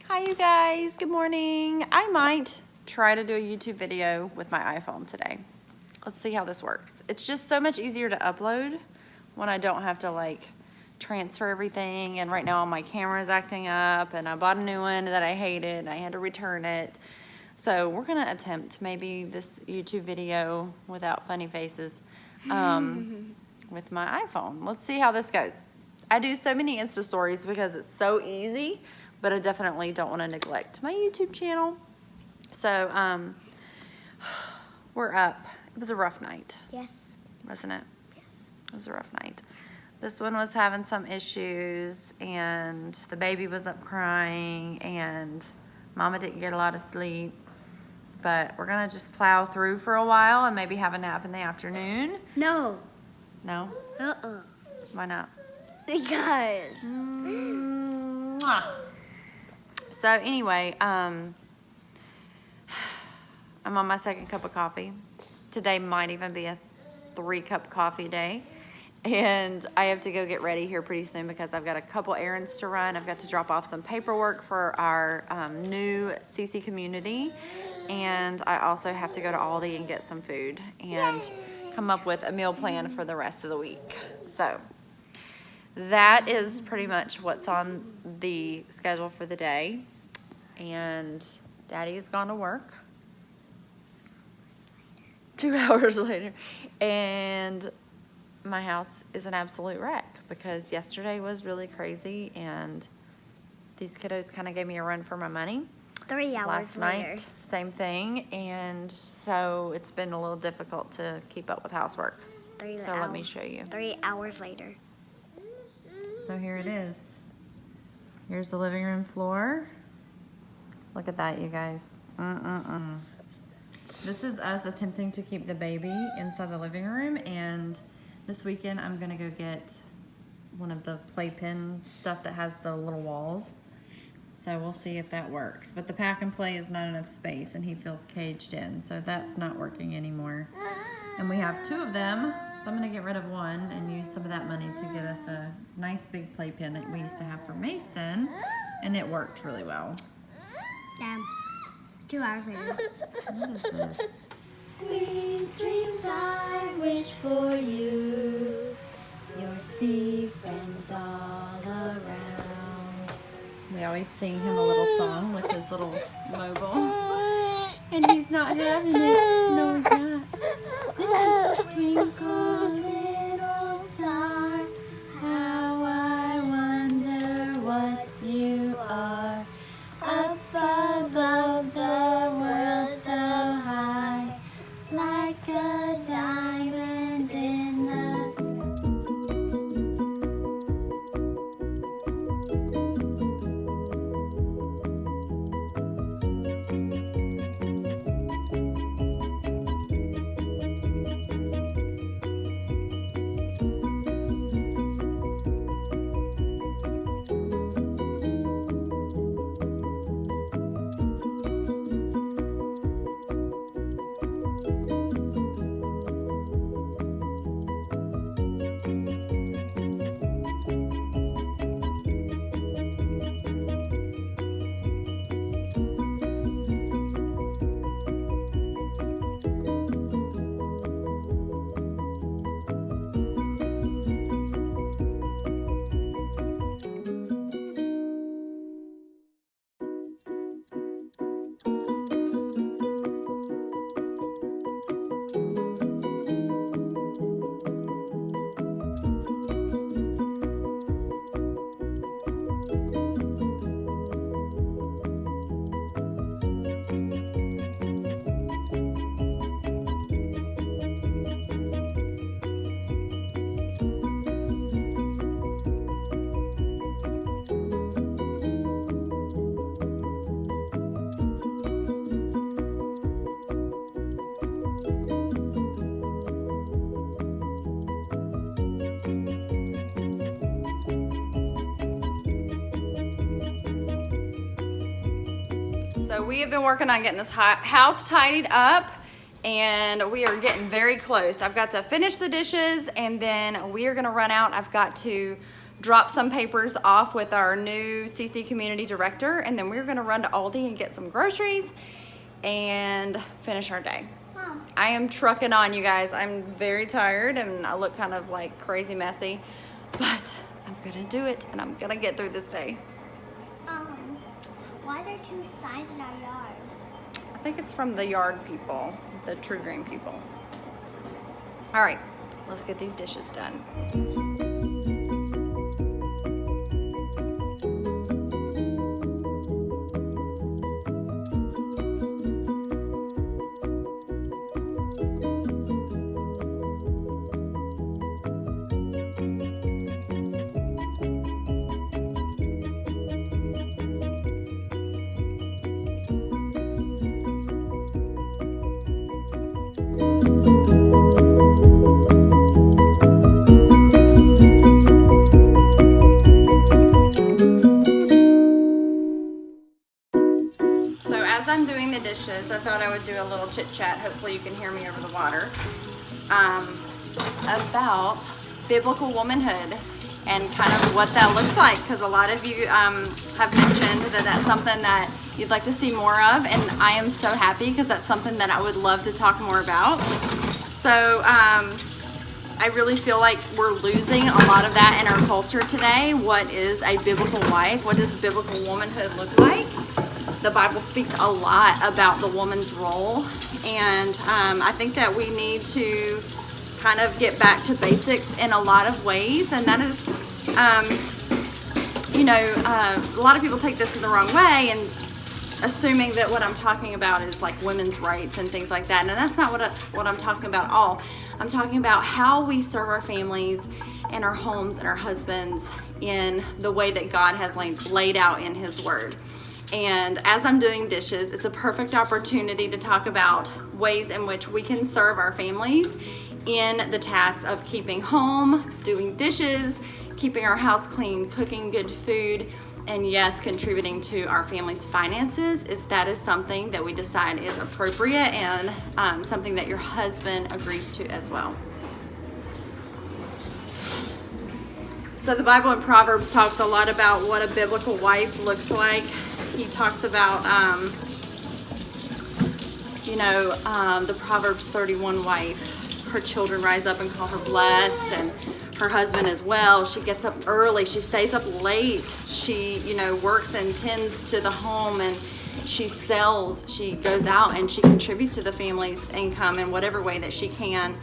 Hi you guys, good morning. I might try to do a YouTube video with my iPhone today. Let's see how this works. It's just so much easier to upload when I don't have to like transfer everything, and right now my camera is acting up and I bought a new one that I hated and I had to return it. So we're gonna attempt maybe this YouTube video without funny faces with my iPhone. Let's see how this goes. I do so many Insta stories because it's so easy, but I definitely don't want to neglect my YouTube channel. So we're up. It was a rough night. Yes. Wasn't it? Yes. It was a rough night. This one was having some issues, and the baby was up crying, and Mama didn't get a lot of sleep. But we're gonna just plow through for a while and maybe have a nap in the afternoon. No. No? Why not? Because. So anyway, I'm on my second cup of coffee. Today might even be a 3-cup coffee day. And I have to go get ready here pretty soon because I've got a couple errands to run. I've got to drop off some paperwork for our new CC community. And I also have to go to Aldi and get some food and come up with a meal plan for the rest of the week. So that is pretty much what's on the schedule for the day. And Daddy has gone to work 2 hours later. And my house is an absolute wreck because yesterday was really crazy and these kiddos kind of gave me a run for my money. 3 hours Last later. night, same thing. And so it's been a little difficult to keep up with housework. So let me show you. 3 hours later. So here it is. Here's the living room floor. Look at that, you guys. This is us attempting to keep the baby inside the living room, and this weekend I'm gonna go get one of the playpen stuff that has the little walls. So we'll see if that works. But the pack and play is not enough space and he feels caged in, so that's not working anymore. And we have 2 of them. So I'm gonna get rid of one and use some of that money to get us a nice big playpen that we used to have for Mason, and it worked really well. Damn. 2 hours later. What is this? Sweet dreams I wish for you, your sea friends all around. We always sing him a little song with his little mobile. And he's not having it. No, he's not. This is Twinkle Little Star, how I wonder what you are. Up above the world so high, like a diamond in the So we have been working on getting this house tidied up, and we are getting very close. I've got to finish the dishes, and then we are gonna run out. I've got to drop some papers off with our new CC community director, and then we're gonna run to Aldi and get some groceries and finish our day. Mom. I am trucking on, you guys. I'm very tired and I look kind of like crazy messy, but I'm gonna do it and I'm gonna get through this day. Why are there two signs in our yard? I think it's from the yard people, the True Green people. All right, let's get these dishes done. I thought I would do a little chit chat. Hopefully you can hear me over the water. About biblical womanhood and kind of what that looks like, because a lot of you have mentioned that that's something that you'd like to see more of, and I am so happy because that's something that I would love to talk more about. So I really feel like we're losing a lot of that in our culture today. What is a biblical wife? What does biblical womanhood look like? The Bible speaks a lot about the woman's role, and I think that we need to kind of get back to basics in a lot of ways, and that is, a lot of people take this in the wrong way and assuming that what I'm talking about is like women's rights and things like that, and that's not what I'm talking about at all. I'm talking about how we serve our families and our homes and our husbands in the way that God has laid out in His Word. And as I'm doing dishes, it's a perfect opportunity to talk about ways in which we can serve our families in the tasks of keeping home, doing dishes, keeping our house clean, cooking good food, and yes, contributing to our family's finances if that is something that we decide is appropriate and something that your husband agrees to as well. So the Bible in Proverbs talks a lot about what a biblical wife looks like. He talks about, the Proverbs 31 wife. Her children rise up and call her blessed, and her husband as well. She gets up early. She stays up late. She, works and tends to the home, and she sells. She goes out and she contributes to the family's income in whatever way that she can.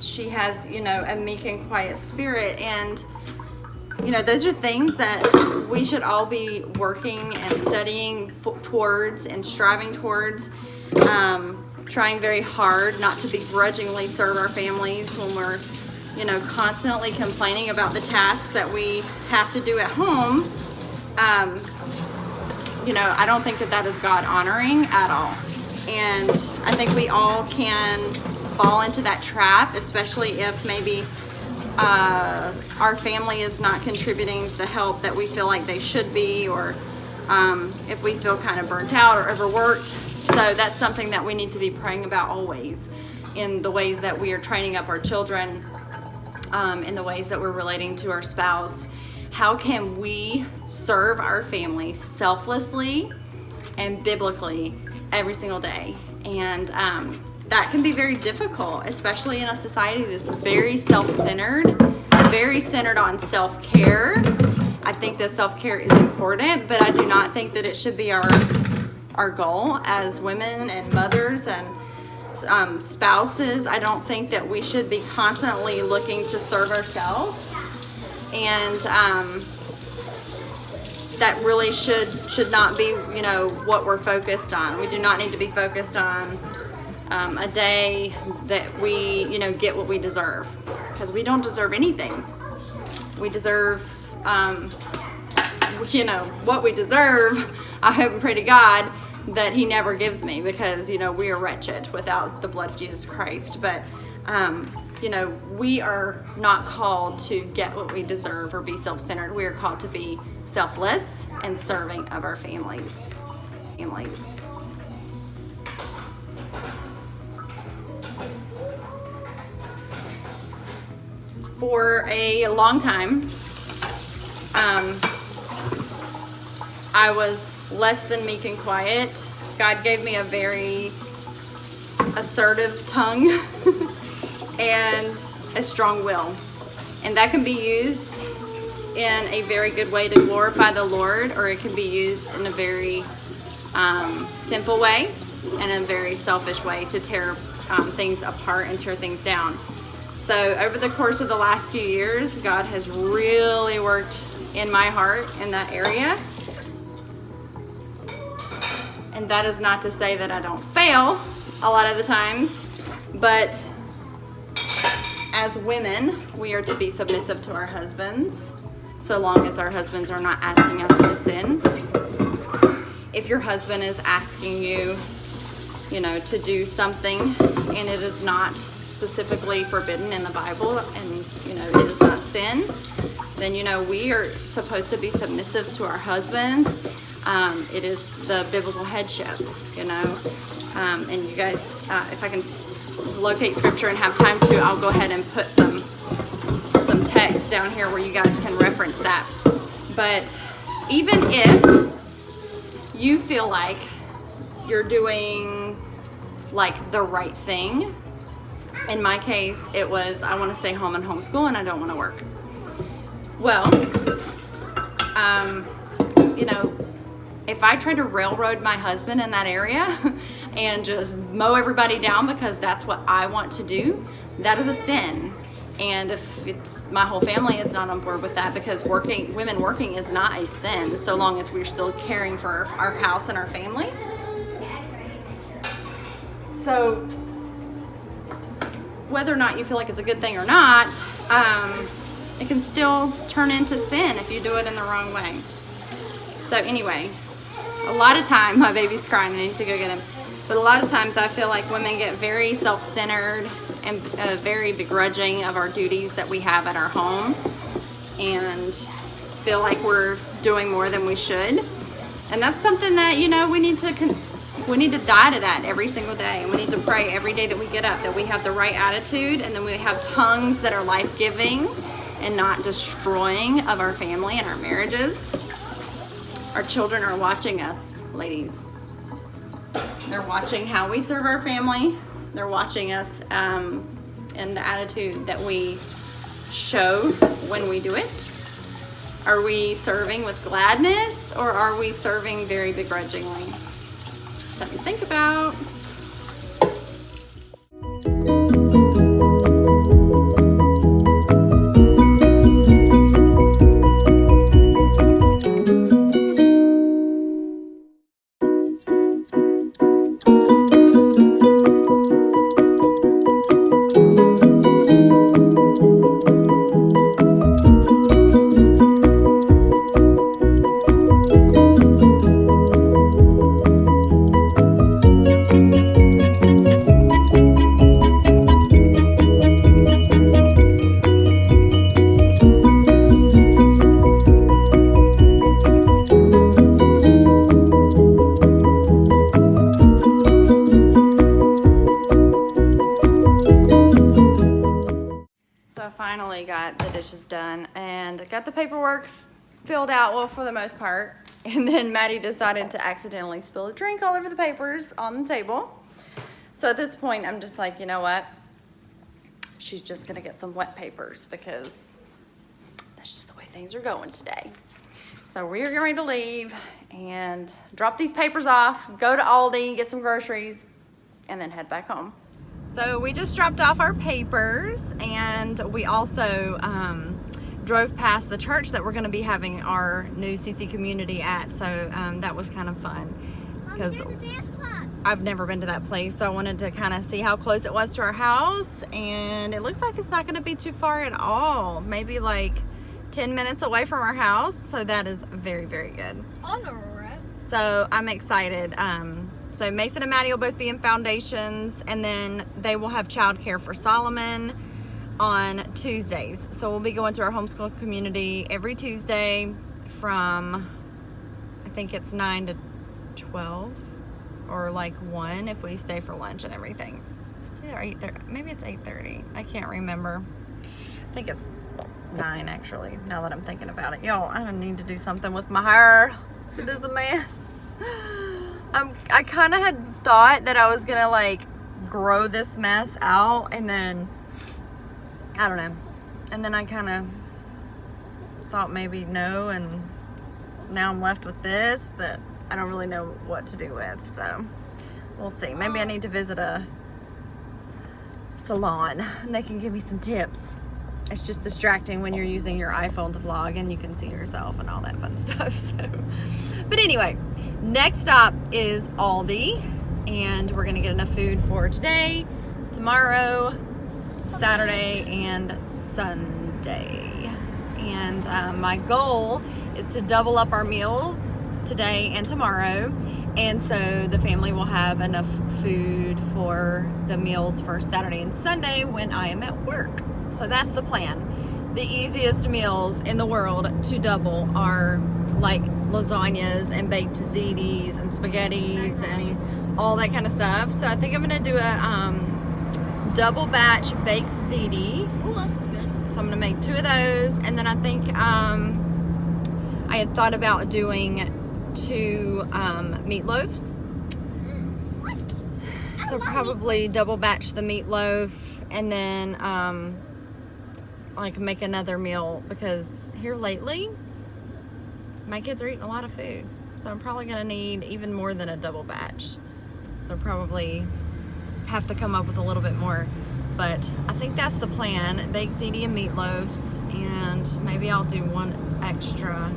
She has, a meek and quiet spirit, and those are things that we should all be working and studying towards and striving towards, trying very hard not to begrudgingly serve our families when we're, constantly complaining about the tasks that we have to do at home. I don't think that is God honoring at all. And I think we all can fall into that trap, especially if maybe our family is not contributing the help that we feel like they should be, or if we feel kind of burnt out or overworked. So that's something that we need to be praying about always, in the ways that we are training up our children, in the ways that we're relating to our spouse. How can we serve our family selflessly and biblically every single day? And that can be very difficult, especially in a society that's very self-centered, very centered on self-care. I think that self-care is important, but I do not think that it should be our goal as women and mothers and spouses. I don't think that we should be constantly looking to serve ourselves, and that really should not be what we're focused on. We do not need to be focused on a day that we get what we deserve, because we don't deserve anything. We deserve what we deserve. I hope and pray to God that He never gives me, because we are wretched without the blood of Jesus Christ. But we are not called to get what we deserve or be self-centered. We are called to be selfless and serving of our families. For a long time, I was less than meek and quiet. God gave me a very assertive tongue and a strong will. And that can be used in a very good way to glorify the Lord, or it can be used in a very simple way and in a very selfish way to tear things apart and tear things down. So over the course of the last few years, God has really worked in my heart in that area. And that is not to say that I don't fail a lot of the times, but as women, we are to be submissive to our husbands, so long as our husbands are not asking us to sin. If your husband is asking you, to do something and it is not specifically forbidden in the Bible and, it is not sin, then, we are supposed to be submissive to our husbands. It is the biblical headship, and you guys, if I can locate scripture and have time to, I'll go ahead and put some text down here where you guys can reference that. But even if you feel like you're doing like the right thing, in my case it was, I want to stay home and homeschool and I don't want to work. Well, if I try to railroad my husband in that area and just mow everybody down because that's what I want to do, that is a sin. And if it's my whole family is not on board with that, because women working is not a sin so long as we're still caring for our house and our family. So whether or not you feel like it's a good thing or not, it can still turn into sin if you do it in the wrong way. So anyway, a lot of time, my baby's crying, I need to go get him. But a lot of times I feel like women get very self-centered and very begrudging of our duties that we have at our home, and feel like we're doing more than we should. And that's something that, we need to die to that every single day. And we need to pray every day that we get up, that we have the right attitude, and then we have tongues that are life-giving and not destroying of our family and our marriages. Our children are watching us, ladies. They're watching how we serve our family. They're watching us and the attitude that we show when we do it. Are we serving with gladness, or are we serving very begrudgingly? Something to think about. Finally got the dishes done and got the paperwork filled out, well, for the most part. And then Maddie decided to accidentally spill a drink all over the papers on the table. So at this point, I'm just like, you know what? She's just gonna get some wet papers because that's just the way things are going today. So we're getting ready to leave and drop these papers off, go to Aldi, get some groceries, and then head back home. So we just dropped off our papers, and we also drove past the church that we're going to be having our new CC community at. So that was kind of fun because I've never been to that place. So I wanted to kind of see how close it was to our house, and it looks like it's not going to be too far at all. Maybe like 10 minutes away from our house. So that is very, very good. So I'm excited. So Mason and Maddie will both be in foundations, and then they will have childcare for Solomon on Tuesdays. So we'll be going to our homeschool community every Tuesday from, I think it's 9 to 12, or like 1 if we stay for lunch and everything. It's either 8:30, maybe it's 8:30. I can't remember. I think it's 9 actually, now that I'm thinking about it. Y'all, I need to do something with my hair. It is a mess. I kind of had thought that I was gonna like grow this mess out, and then I don't know, and then I kind of thought maybe no, and now I'm left with this that I don't really know what to do with. So we'll see. Maybe I need to visit a salon and they can give me some tips. It's just distracting when you're using your iPhone to vlog and you can see yourself and all that fun stuff. So, but anyway, next stop is Aldi, and we're gonna get enough food for today, tomorrow, Saturday, and Sunday. And my goal is to double up our meals today and tomorrow, and so the family will have enough food for the meals for Saturday and Sunday when I am at work. So that's the plan. The easiest meals in the world to double are like lasagnas and baked ziti and spaghettis and all that kind of stuff. So I think I'm gonna do a double batch baked ziti. Ooh, that's good. So I'm gonna make 2 of those, and then I think I had thought about doing 2 meatloafs. So probably double batch the meatloaf, and then like make another meal, because here lately my kids are eating a lot of food, so I'm probably gonna need even more than a double batch. So probably have to come up with a little bit more, but I think that's the plan. Baked ziti and meatloafs, and maybe I'll do 1 extra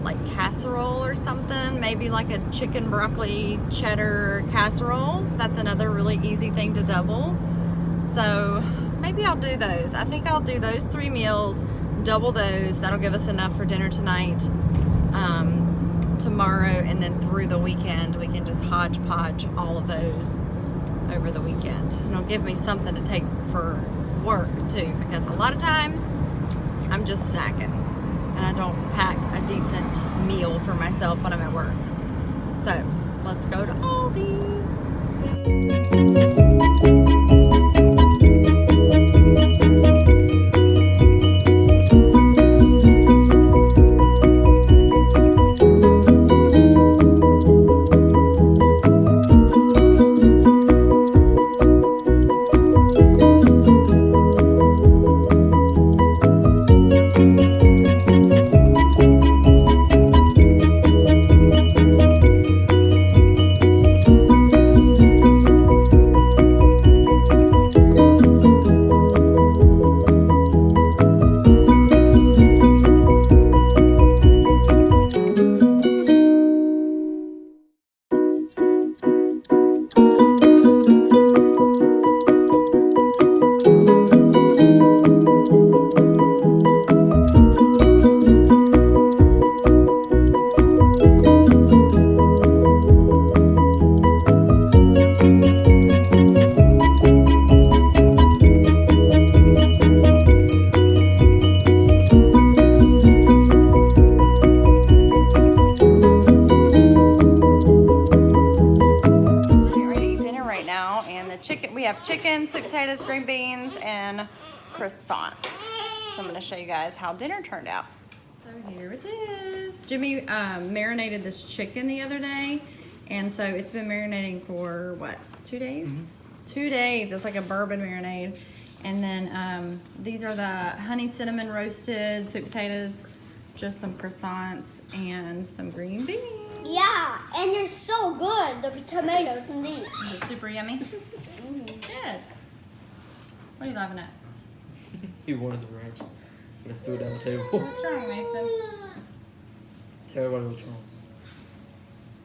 like casserole or something, maybe like a chicken broccoli cheddar casserole. That's another really easy thing to double. So maybe I'll do those. I think I'll do those 3 meals, double those. That'll give us enough for dinner tonight, tomorrow, and then through the weekend we can just hodgepodge all of those over the weekend. And it'll give me something to take for work too, because a lot of times I'm just snacking and I don't pack a decent meal for myself when I'm at work. So let's go to Aldi. We have chicken, sweet potatoes, green beans, and croissants. So I'm gonna show you guys how dinner turned out. So here it is. Jimmy marinated this chicken the other day, and so it's been marinating for what, 2 days? Mm-hmm. 2 days. It's like a bourbon marinade. And then these are the honey cinnamon roasted sweet potatoes, just some croissants, and some green beans. Yeah, and they're so good, the tomatoes in these. Is it super yummy? Good. What are you laughing at? He wanted the ranch. I threw it down the table. What's wrong, Mason? Tell everybody what's wrong.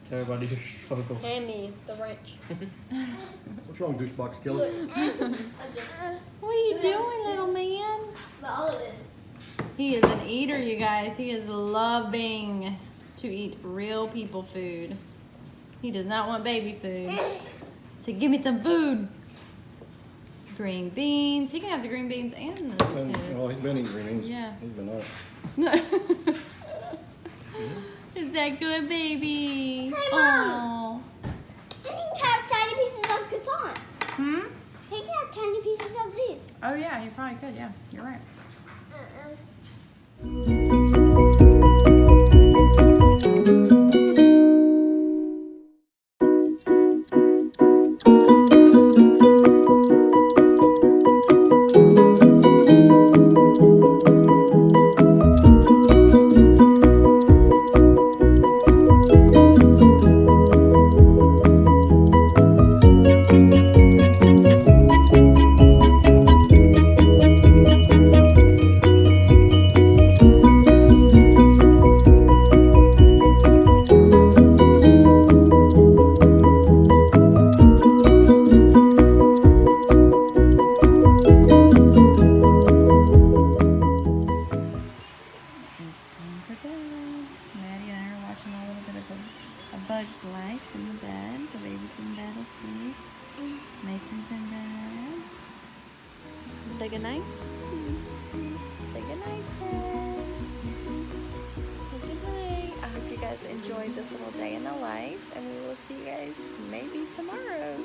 Tell everybody your struggle. Hand me the wrench. What's wrong, douchebox killer? What are you doing, little man? But all of this. He is an eater, you guys. He is loving to eat real people food. He does not want baby food. So give me some food. Green beans. He can have the green beans and the potatoes. Oh, he's been eating green beans. Yeah. He's been on it. Is that good, baby? Hey, Mom. Aww. I didn't have tiny pieces of croissant. Hmm? I He can have tiny pieces of this. Oh yeah, you probably could. Yeah, you're right. It's time for bed. Maddie and I are watching a little bit of a Bug's Life in the bed. The baby's in bed asleep. Mason's in bed. Say goodnight. Say goodnight, friends. Say goodnight. I hope you guys enjoyed this little day in the life, and we will see you guys maybe tomorrow.